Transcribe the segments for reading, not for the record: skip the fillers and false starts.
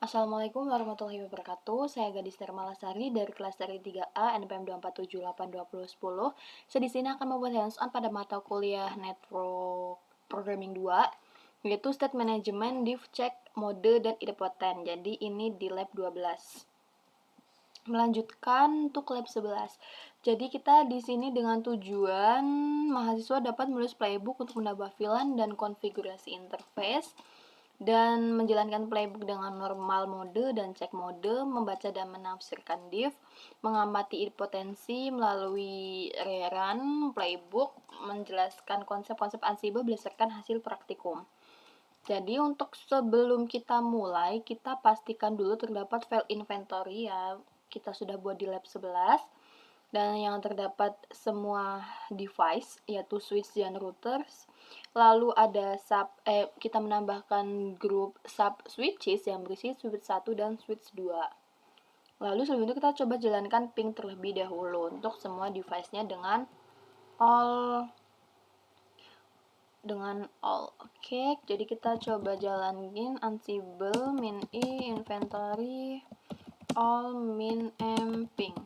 Assalamualaikum warahmatullahi wabarakatuh. Saya Gadis Termalasari dari kelas dari 3A NPM 247822010. Saya di sini akan membuat hands-on pada mata kuliah Network Programming 2, yaitu State Management, Div Check, Mode, dan Idempoten. Jadi ini di lab 12. Melanjutkan untuk lab 11. Jadi kita di sini dengan tujuan mahasiswa dapat menulis playbook untuk menambah VLAN dan konfigurasi interface, dan menjalankan playbook dengan normal mode dan check mode, membaca dan menafsirkan div, mengamati idempotensi melalui rerun playbook, menjelaskan konsep-konsep Ansible berdasarkan hasil praktikum. Jadi untuk sebelum kita mulai, kita pastikan dulu terdapat file inventory ya, kita sudah buat di lab 11, dan yang terdapat semua device yaitu switch dan routers. Lalu ada kita menambahkan grup sub switches yang berisi switch 1 dan switch 2. Lalu sebelum itu kita coba jalankan ping terlebih dahulu untuk semua device-nya dengan all. Oke, jadi kita coba jalanin ansible min I inventory all min m ping.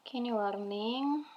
Oke, ini warning.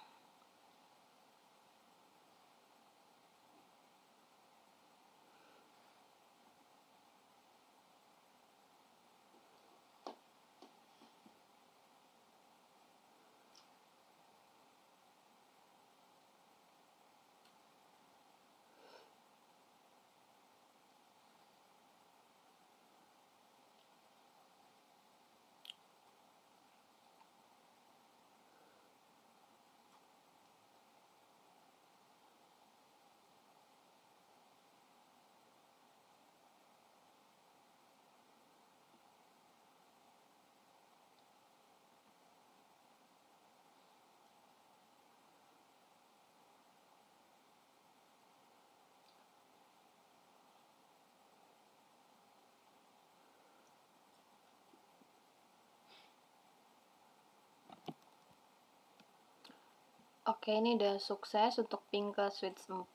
Oke, ini udah sukses untuk ping ke switch 4,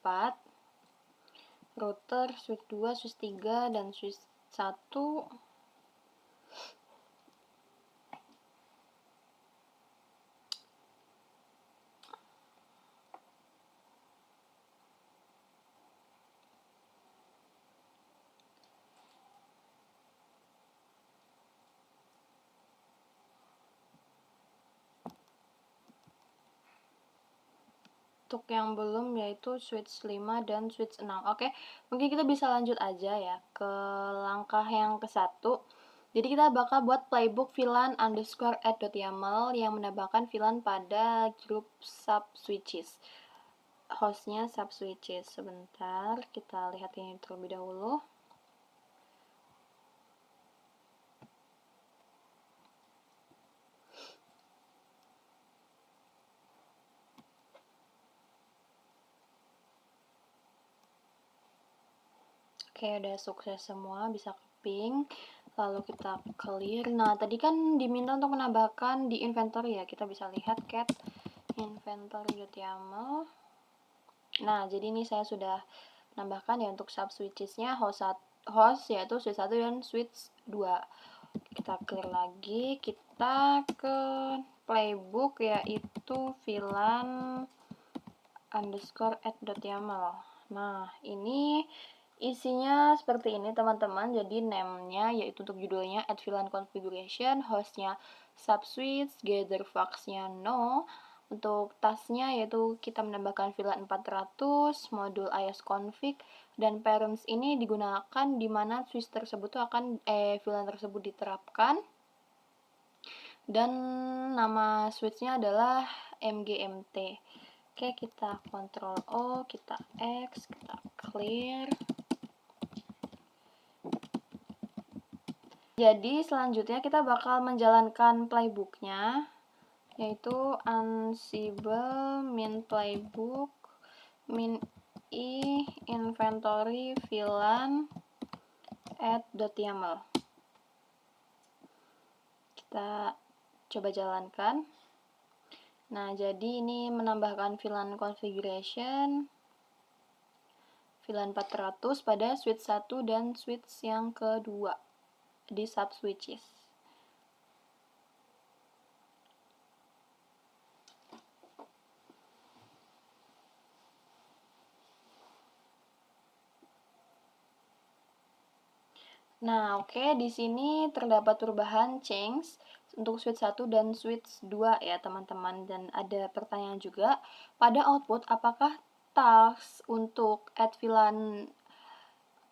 router, switch 2, switch 3, dan switch 1. Untuk yang belum yaitu switch 5 dan switch 6. Oke, mungkin kita bisa lanjut aja ya ke langkah yang ke-1. Jadi kita bakal buat playbook VLAN underscore add.yaml yang menambahkan VLAN pada grup sub switches. Hostnya sub switches. Sebentar, kita lihat ini terlebih dahulu. Oke, udah sukses semua, bisa ke ping. Lalu kita clear. Nah, tadi kan diminta untuk menambahkan di inventory ya. Kita bisa lihat cat inventory.yaml. Nah, jadi ini saya sudah nambahkan ya untuk sub switches-nya host yaitu switch 1 dan switch 2. Kita clear lagi, kita ke playbook yaitu VLAN underscore add.yaml. Nah, ini isinya seperti ini teman-teman. Jadi name-nya yaitu untuk judulnya add VLAN configuration, hostnya subswitch, gather fax-nya no. Untuk tasknya yaitu kita menambahkan VLAN 400, modul IOS-config, dan parents ini digunakan di mana switch tersebut akan VLAN tersebut diterapkan. Dan nama switch-nya adalah MGMT. Oke, kita Ctrl O, kita X, kita clear. Jadi selanjutnya kita bakal menjalankan playbooknya, yaitu ansible min playbook min I inventory VLAN add.yaml. Kita coba jalankan. Nah, jadi ini menambahkan VLAN configuration VLAN 400 pada switch 1 dan switch yang kedua di sub switches. Nah, oke, di sini terdapat perubahan change untuk switch 1 dan switch 2 ya, teman-teman. Dan ada pertanyaan juga, pada output apakah task untuk add VLAN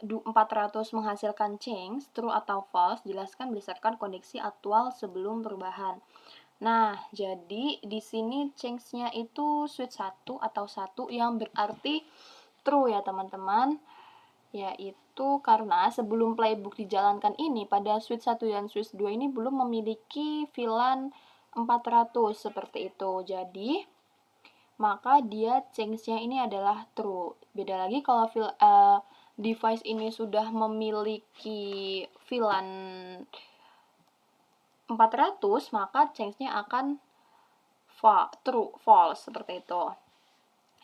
400 menghasilkan change, true atau false? Jelaskan berdasarkan kondisi aktual sebelum perubahan. Nah, jadi di sini change-nya itu switch 1 atau 1 yang berarti true ya, teman-teman. Yaitu karena sebelum playbook dijalankan ini, pada switch 1 dan switch 2 ini belum memiliki VLAN 400 seperti itu. Jadi, maka dia change-nya ini adalah true. Beda lagi kalau device ini sudah memiliki VLAN 400, maka change-nya akan false seperti itu.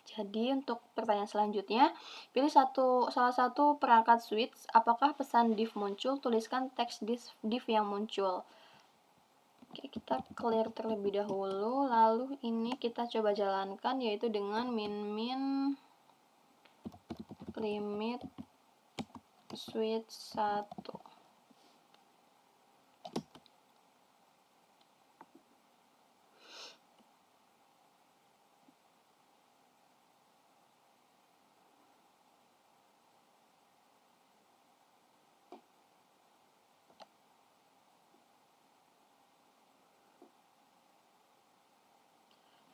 Jadi untuk pertanyaan selanjutnya, pilih salah satu perangkat switch, apakah pesan div muncul, tuliskan teks div yang muncul. Oke, kita clear terlebih dahulu, lalu ini kita coba jalankan, yaitu dengan min limit switch 1.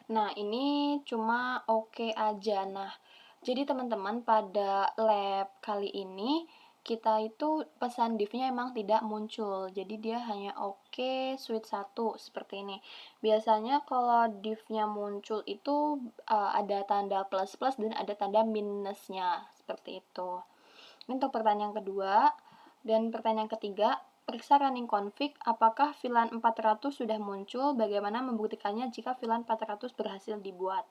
Nah, ini cuma oke aja. Nah, jadi teman-teman pada lab kali ini kita itu pesan div-nya emang tidak muncul. Jadi dia hanya oke switch 1 seperti ini. Biasanya kalau div-nya muncul itu ada tanda plus dan ada tanda minusnya seperti itu. Ini untuk pertanyaan kedua. Dan pertanyaan ketiga, periksa running config, apakah VLAN 400 sudah muncul, bagaimana membuktikannya jika VLAN 400 berhasil dibuat.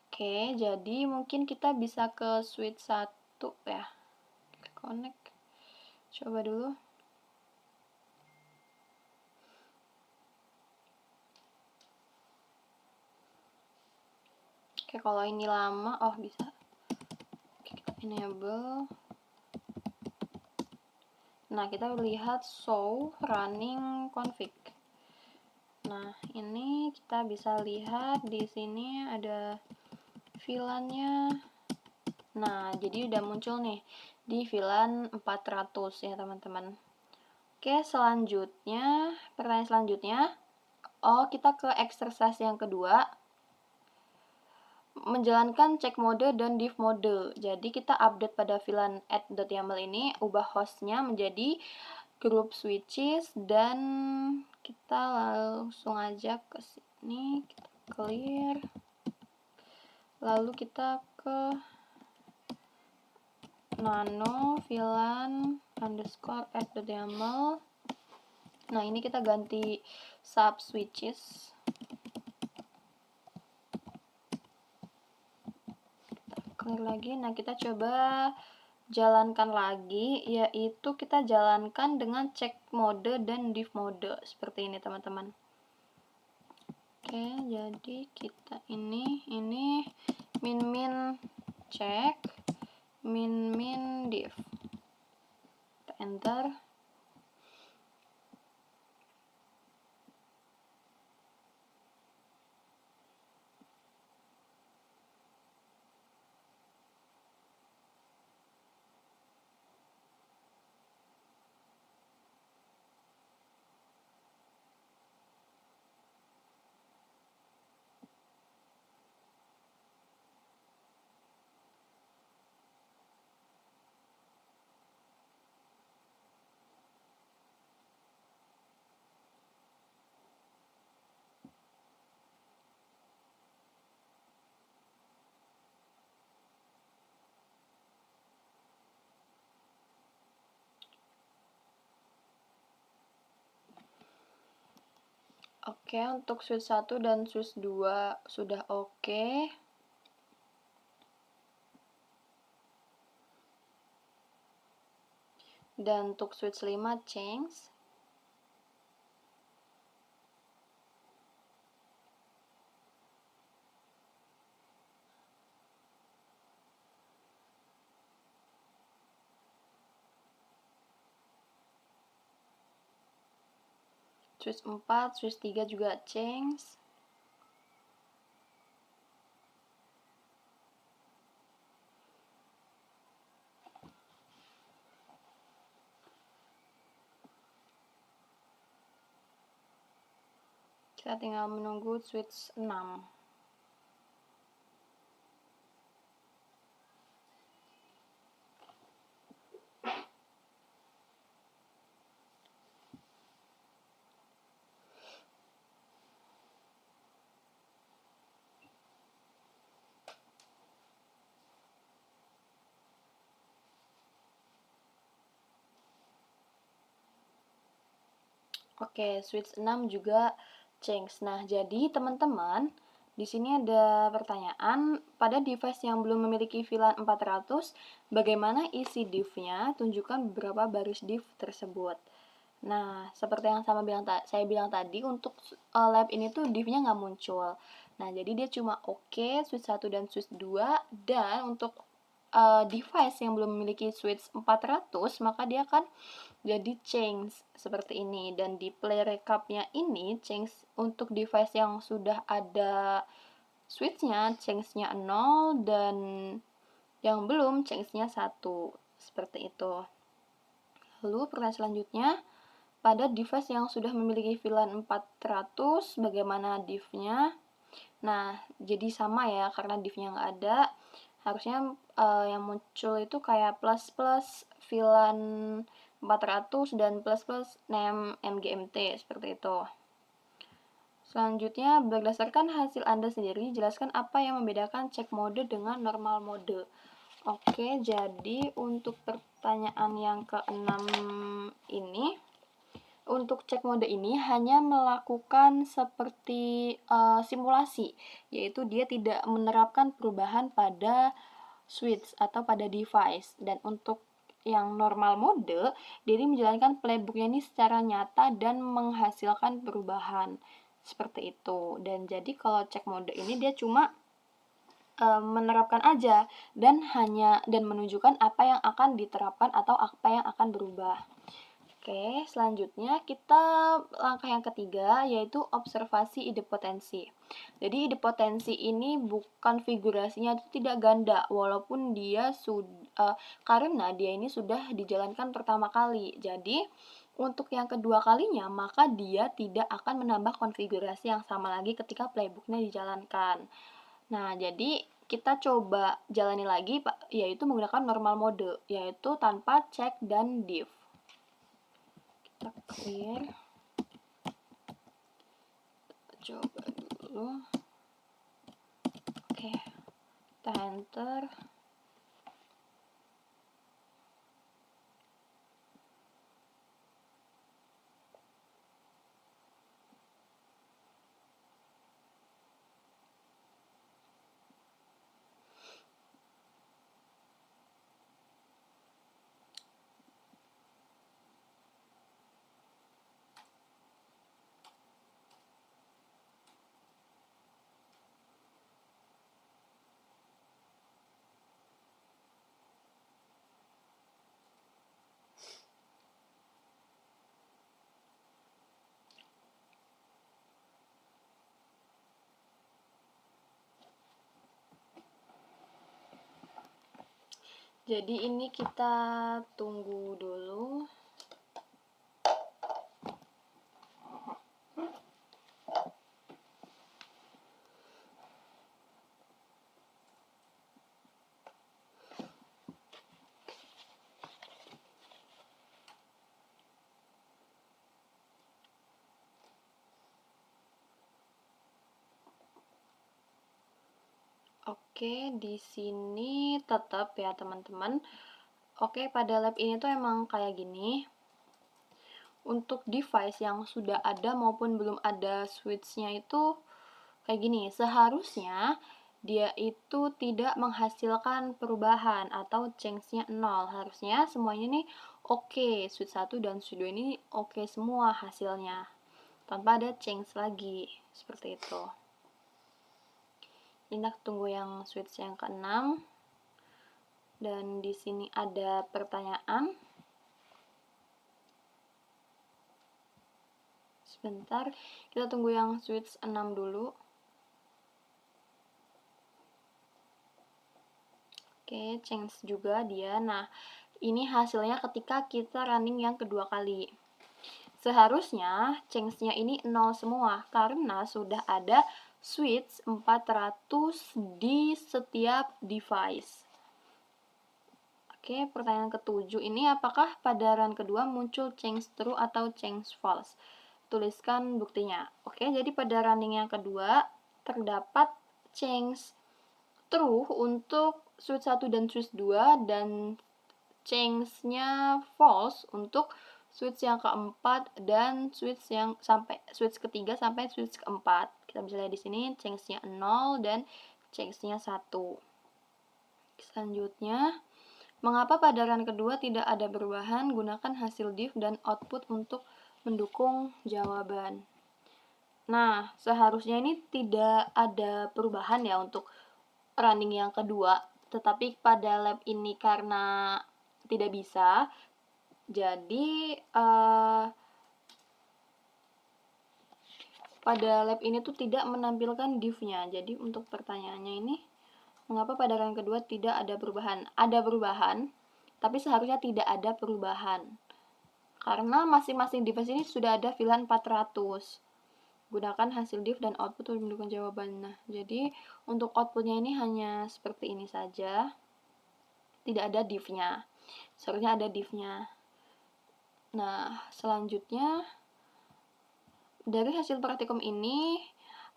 Oke, jadi mungkin kita bisa ke switch 1 ya. Connect. Coba dulu. Oke, kalau ini lama, oh bisa. Oke, kita enable. Nah, kita lihat show running config. Nah, ini kita bisa lihat di sini ada VLAN-nya. Nah, jadi udah muncul nih di VLAN 400 ya, teman-teman. Oke, selanjutnya, pertanyaan selanjutnya. Kita ke exercise yang kedua. Menjalankan check mode dan div mode. Jadi kita update pada VLAN add.yaml ini, ubah hostnya menjadi group switches, dan kita langsung aja ke sini, kita clear. Lalu kita ke nano VLAN underscore add.yaml. Nah, ini kita ganti sub switches. Kita clear lagi. Nah, kita coba jalankan lagi, yaitu kita jalankan dengan check mode dan div mode seperti ini, teman-teman. Oke, jadi kita ini min check, min div. Kita enter. Oke, untuk switch 1 dan switch 2 sudah oke. Dan untuk switch 5 change. Switch 4, switch 3 juga change. Kita tinggal menunggu switch 6. Oke, switch 6 juga change. Nah, jadi teman-teman, di sini ada pertanyaan, pada device yang belum memiliki VLAN 400, bagaimana isi div-nya? Tunjukkan beberapa baris div tersebut. Nah, seperti yang saya bilang tadi, untuk lab ini tuh div-nya nggak muncul. Nah, jadi dia cuma oke, switch 1 dan switch 2, dan untuk device yang belum memiliki switch 400, maka dia akan jadi change seperti ini. Dan di play recapnya ini, change untuk device yang sudah ada switchnya, change-nya 0, dan yang belum, change-nya 1. Seperti itu. Lalu pertanyaan selanjutnya, pada device yang sudah memiliki VLAN 400, bagaimana div-nya? Nah, jadi sama ya, karena div-nya nggak ada, harusnya yang muncul itu kayak plus VLAN 400 dan plus name mgmt, seperti itu. Selanjutnya, berdasarkan hasil Anda sendiri, jelaskan apa yang membedakan check mode dengan normal mode. Oke, jadi untuk pertanyaan yang ke-6 ini, untuk cek mode ini hanya melakukan seperti simulasi, yaitu dia tidak menerapkan perubahan pada switch atau pada device. Dan untuk yang normal mode, dia menjalankan playbooknya ini secara nyata dan menghasilkan perubahan seperti itu. Dan jadi kalau cek mode ini dia cuma menerapkan aja dan menunjukkan apa yang akan diterapkan atau apa yang akan berubah. Oke, selanjutnya kita langkah yang ketiga, yaitu observasi idempotensi. Jadi idempotensi ini konfigurasinya itu tidak ganda, walaupun dia karena dia ini sudah dijalankan pertama kali. Jadi untuk yang kedua kalinya, maka dia tidak akan menambah konfigurasi yang sama lagi ketika playbooknya dijalankan. Nah, jadi kita coba jalani lagi, yaitu menggunakan normal mode, yaitu tanpa check dan div. Kita clear, coba dulu. Oke, kita enter. Jadi ini kita tunggu dulu. Oke, di sini tetap ya teman-teman. Oke, pada lab ini tuh emang kayak gini. Untuk device yang sudah ada maupun belum ada switch-nya itu kayak gini. Seharusnya dia itu tidak menghasilkan perubahan atau change-nya 0. Harusnya semuanya nih oke, switch 1 dan switch 2 ini oke semua hasilnya. Tanpa ada change lagi. Seperti itu. Ini tunggu yang switch yang ke-6. Dan di sini ada pertanyaan. Sebentar, kita tunggu yang switch 6 dulu. Oke, change juga dia. Nah, ini hasilnya ketika kita running yang kedua kali. Seharusnya change-nya ini 0 semua karena sudah ada switch 400 di setiap device. Oke, pertanyaan ke-7 ini, apakah pada run kedua muncul change true atau change false? Tuliskan buktinya. Oke, jadi pada running yang kedua terdapat change true untuk switch 1 dan switch 2 dan change-nya false untuk switch yang keempat dan switch yang switch ketiga sampai switch keempat. Kita bisa lihat di sini change-nya 0 dan change-nya 1. Selanjutnya, mengapa pada run kedua tidak ada perubahan? Gunakan hasil diff dan output untuk mendukung jawaban. Nah, seharusnya ini tidak ada perubahan ya untuk running yang kedua, tetapi pada lab ini karena tidak bisa, jadi pada lab ini tuh tidak menampilkan div-nya. Jadi untuk pertanyaannya ini, mengapa pada run kedua tidak ada perubahan? Ada perubahan, tapi seharusnya tidak ada perubahan. Karena masing-masing device ini sudah ada VLAN 400. Gunakan hasil div dan output untuk mendukung jawaban. Nah, jadi untuk outputnya ini hanya seperti ini saja. Tidak ada div-nya. Seharusnya ada div-nya. Nah, selanjutnya dari hasil praktikum ini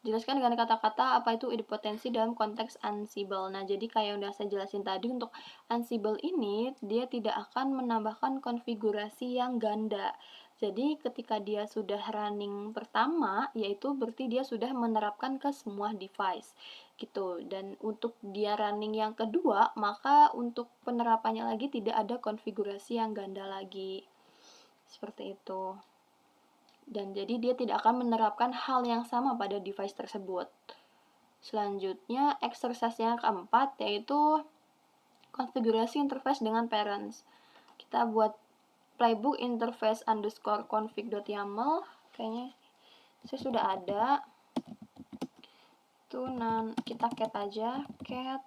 jelaskan dengan kata-kata apa itu idempotensi dalam konteks Ansible. Nah, jadi kayak yang udah saya jelasin tadi, untuk Ansible ini dia tidak akan menambahkan konfigurasi yang ganda. Jadi ketika dia sudah running pertama, yaitu berarti dia sudah menerapkan ke semua device gitu. Dan untuk dia running yang kedua, maka untuk penerapannya lagi tidak ada konfigurasi yang ganda lagi. Seperti itu. Dan jadi dia tidak akan menerapkan hal yang sama pada device tersebut. Selanjutnya, exercise yang keempat yaitu konfigurasi interface dengan parents. Kita buat playbook interface underscore config.yaml. Kayaknya saya sudah ada. Itu kita cat aja, cat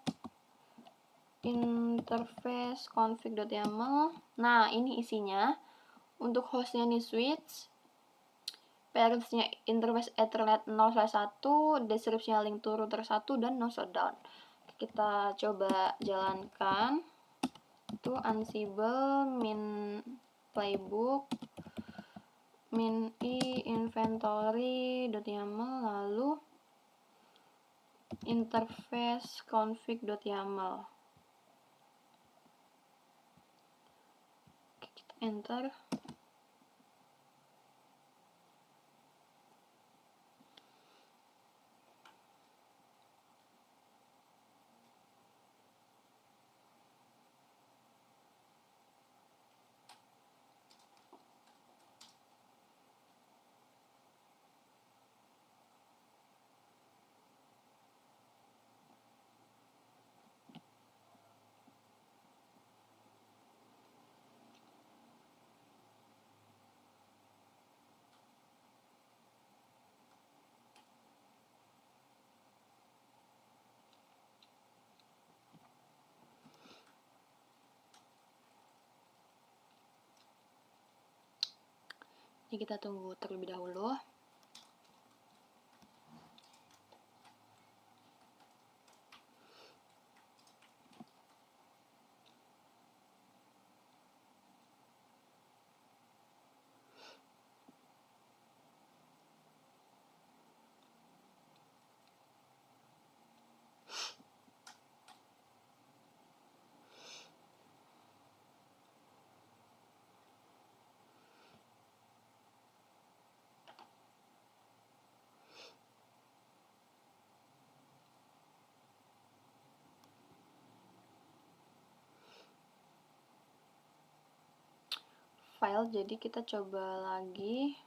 interface config.yaml. Nah, ini isinya. Untuk hostnya nih switch, parentsnya interface ethernet 0/1, description link to router 1, dan no shutdown. Kita coba jalankan. Itu Ansible min playbook min i inventory.yaml lalu interface config.yaml. Kita enter. Ini kita tunggu terlebih dahulu. file, jadi kita coba lagi.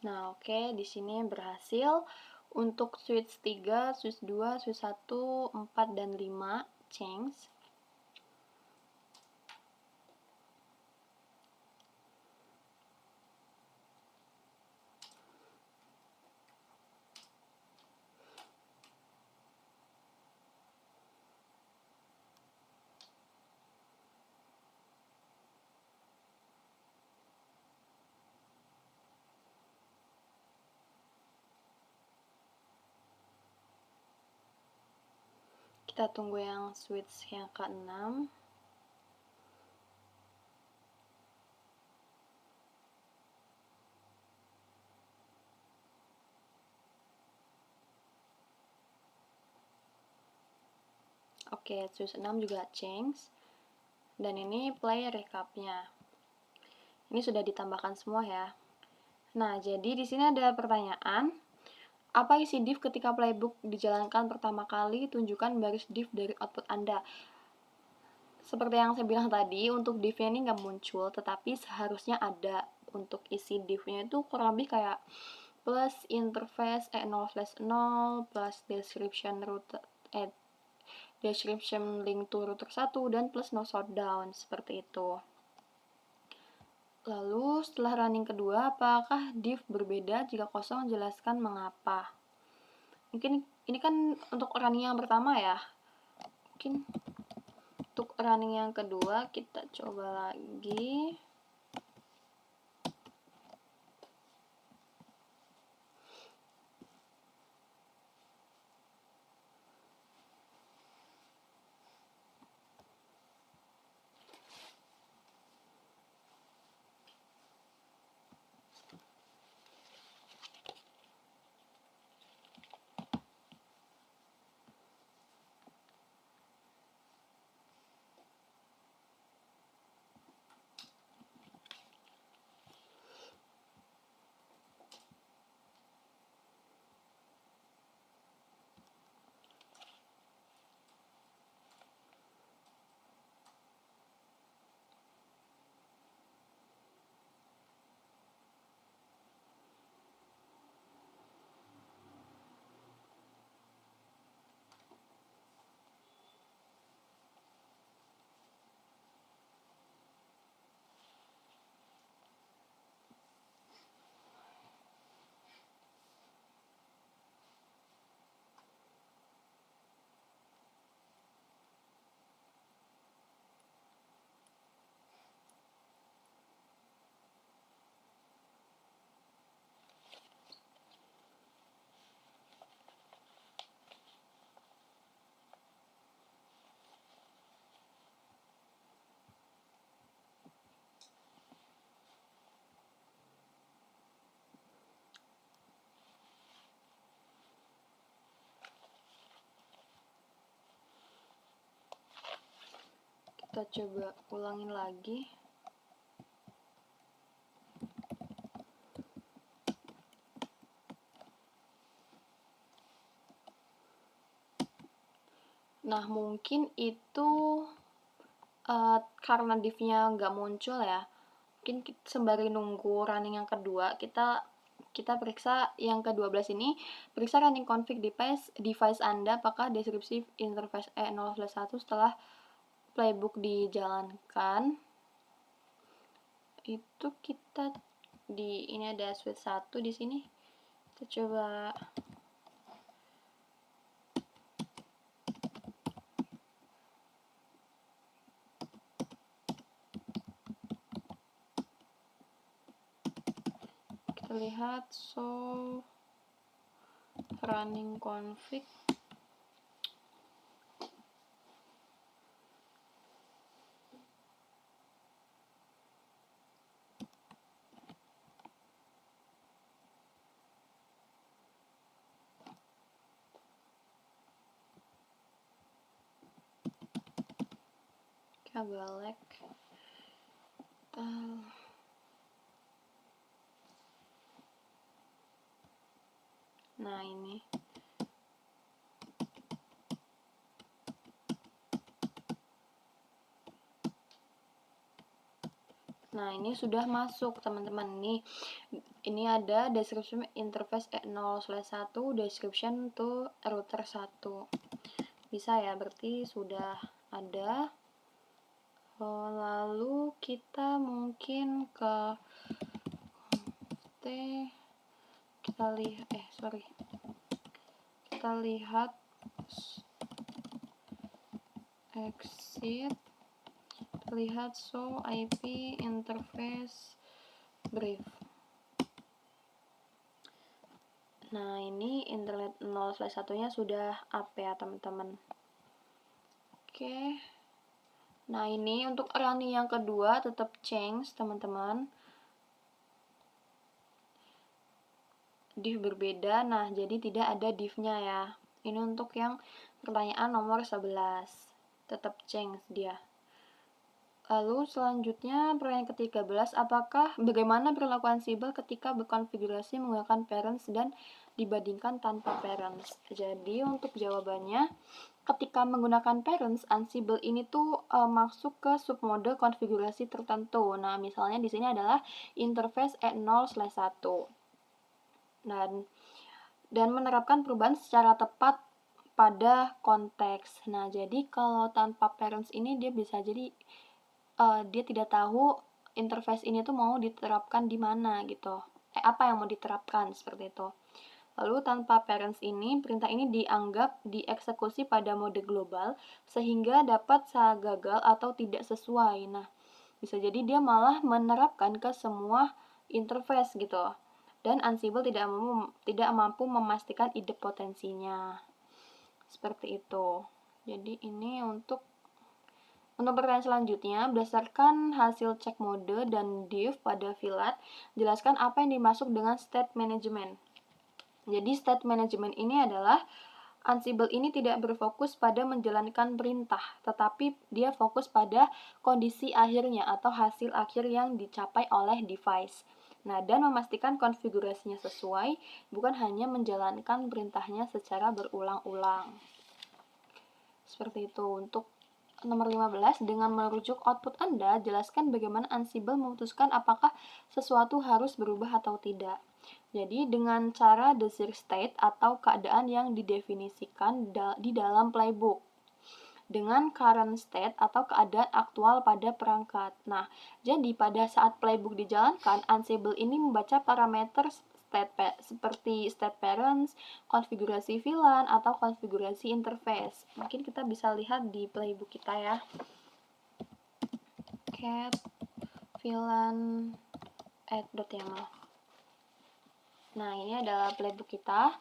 Nah, oke, di sini berhasil. Untuk switch 3, switch 2, switch 1, 4, dan 5 change. Kita tunggu yang switch yang ke-6. Oke, switch 6 juga change. Dan ini play recapnya. Ini sudah ditambahkan semua ya. Nah, jadi di sini ada pertanyaan. Apa isi div ketika playbook dijalankan pertama kali? Tunjukkan baris div dari output Anda. Seperti yang saya bilang tadi, untuk div-nya ini nggak muncul, tetapi seharusnya ada. Untuk isi div-nya itu kurang lebih kayak plus interface 0/0 plus description link to router 1 dan plus no shutdown, seperti itu. Lalu setelah running kedua, apakah div berbeda? Jika kosong, jelaskan mengapa. Mungkin ini kan untuk running yang pertama ya. Mungkin untuk running yang kedua kita coba lagi. Kita coba ulangin lagi. Nah, mungkin itu karena div-nya nggak muncul ya. Mungkin sembari nunggu running yang kedua, kita periksa yang ke-12 ini, periksa running config device Anda apakah deskripsi interface E0/1 setelah playbook dijalankan. Itu kita ini ada switch 1 di sini. Kita coba lihat show running config. Agak lag. Nah, ini. Nah, ini sudah masuk, teman-teman. Ini ada description interface E0/1, description to router 1. Bisa ya, berarti sudah ada. Lalu kita mungkin ke kita lihat exit, lihat show IP interface brief. Nah, ini internet 0/1-nya sudah up ya, teman-teman. Oke. Nah, ini untuk running yang kedua tetap change, teman-teman. Div berbeda, nah jadi tidak ada div-nya ya. Ini untuk yang pertanyaan nomor 11. Tetap change dia. Lalu selanjutnya pertanyaan ke-13, bagaimana perilaku Ansible ketika berkonfigurasi menggunakan parents dan dibandingkan tanpa parents? Jadi untuk jawabannya, ketika menggunakan parents, Ansible ini tuh masuk ke submode konfigurasi tertentu. Nah, misalnya di sini adalah interface E0/1. Dan menerapkan perubahan secara tepat pada konteks. Nah, jadi kalau tanpa parents ini dia bisa jadi dia tidak tahu interface ini tuh mau diterapkan di mana gitu. Apa yang mau diterapkan seperti itu. Lalu tanpa parents ini, perintah ini dianggap dieksekusi pada mode global sehingga dapat gagal atau tidak sesuai. Nah, bisa jadi dia malah menerapkan ke semua interface gitu. Dan Ansible tidak mampu memastikan ide potensinya. Seperti itu. Jadi ini untuk pertanyaan selanjutnya, berdasarkan hasil cek mode dan div pada VLAN, jelaskan apa yang dimaksud dengan state management. Jadi state management ini adalah Ansible ini tidak berfokus pada menjalankan perintah, tetapi dia fokus pada kondisi akhirnya atau hasil akhir yang dicapai oleh device. Nah, dan memastikan konfigurasinya sesuai, bukan hanya menjalankan perintahnya secara berulang-ulang. Seperti itu. Untuk nomor 15, dengan merujuk output Anda, jelaskan bagaimana Ansible memutuskan apakah sesuatu harus berubah atau tidak. Jadi, dengan cara desired state atau keadaan yang didefinisikan di dalam playbook. Dengan current state atau keadaan aktual pada perangkat. Nah, jadi pada saat playbook dijalankan, Ansible ini membaca parameter seperti state parents, konfigurasi VLAN, atau konfigurasi interface. Mungkin kita bisa lihat di playbook kita ya. Cat VLAN add.yaml. Nah, ini adalah playbook kita.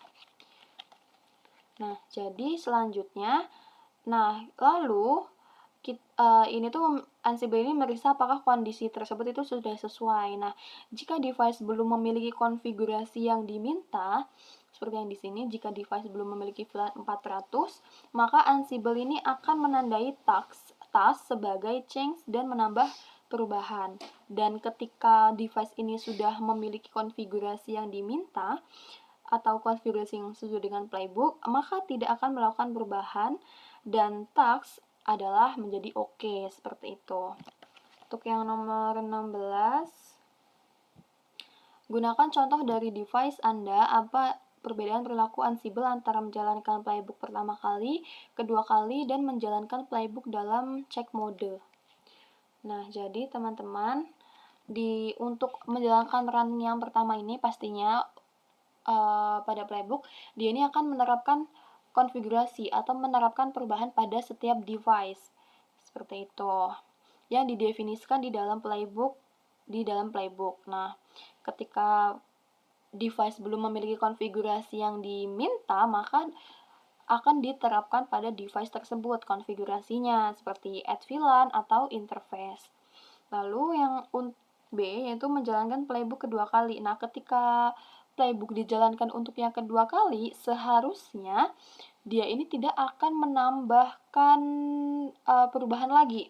Nah, jadi selanjutnya, lalu ini tuh Ansible ini meriksa apakah kondisi tersebut itu sudah sesuai. Nah, jika device belum memiliki konfigurasi yang diminta, seperti yang di sini, jika device belum memiliki VLAN 400, maka Ansible ini akan menandai task sebagai change dan menambah perubahan. Dan ketika device ini sudah memiliki konfigurasi yang diminta, atau konfigurasi yang sesuai dengan playbook, maka tidak akan melakukan perubahan dan task adalah menjadi oke, seperti itu. Untuk yang nomor 16, gunakan contoh dari device Anda. Apa perbedaan perilaku Ansible antara menjalankan playbook pertama kali, kedua kali, dan menjalankan playbook dalam check mode. Nah, jadi teman-teman, untuk menjalankan run yang pertama ini pastinya pada playbook, dia ini akan menerapkan konfigurasi atau menerapkan perubahan pada setiap device. Seperti itu. Yang didefinisikan di dalam playbook. Nah, ketika device belum memiliki konfigurasi yang diminta, maka akan diterapkan pada device tersebut konfigurasinya seperti add VLAN atau interface. Lalu yang B yaitu menjalankan playbook kedua kali. Nah, ketika playbook dijalankan untuk yang kedua kali, seharusnya dia ini tidak akan menambahkan perubahan lagi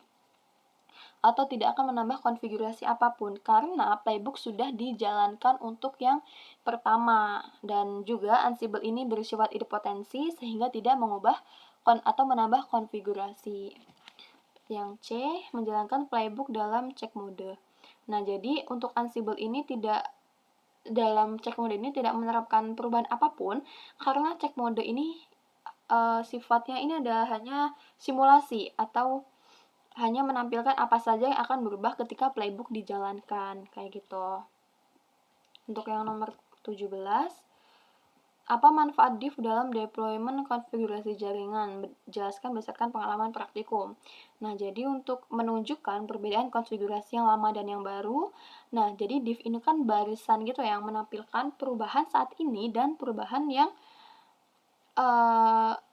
atau tidak akan menambah konfigurasi apapun karena playbook sudah dijalankan untuk yang pertama, dan juga Ansible ini bersifat idempotensi sehingga tidak mengubah atau menambah konfigurasi. Yang C, menjalankan playbook dalam check mode. Nah, jadi untuk Ansible ini dalam check mode ini tidak menerapkan perubahan apapun karena check mode ini sifatnya ini hanya simulasi atau hanya menampilkan apa saja yang akan berubah ketika playbook dijalankan, kayak gitu. Untuk yang nomor 17, apa manfaat div dalam deployment konfigurasi jaringan? Jelaskan berdasarkan pengalaman praktikum. Nah, jadi untuk menunjukkan perbedaan konfigurasi yang lama dan yang baru, nah, jadi div ini kan barisan gitu yang menampilkan perubahan saat ini dan perubahan yang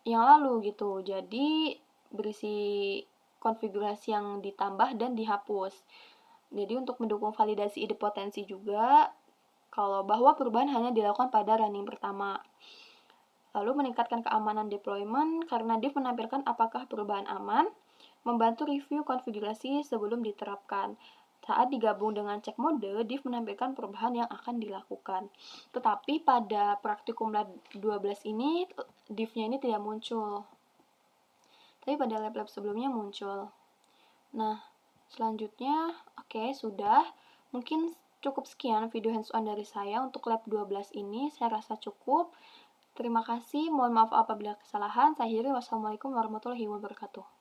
lalu gitu. Jadi berisi konfigurasi yang ditambah dan dihapus. Jadi untuk mendukung validasi idempotensi juga, kalau bahwa perubahan hanya dilakukan pada running pertama. Lalu meningkatkan keamanan deployment karena div menampilkan apakah perubahan aman, membantu review konfigurasi sebelum diterapkan. Saat digabung dengan check mode, div menampilkan perubahan yang akan dilakukan. Tetapi pada praktikum lab 12 ini, div-nya ini tidak muncul. Tapi pada lab-lab sebelumnya muncul. Nah, selanjutnya, sudah. Mungkin cukup sekian video hands-on dari saya untuk lab 12 ini. Saya rasa cukup. Terima kasih. Mohon maaf apabila kesalahan. Saya akhiri. Wassalamualaikum warahmatullahi wabarakatuh.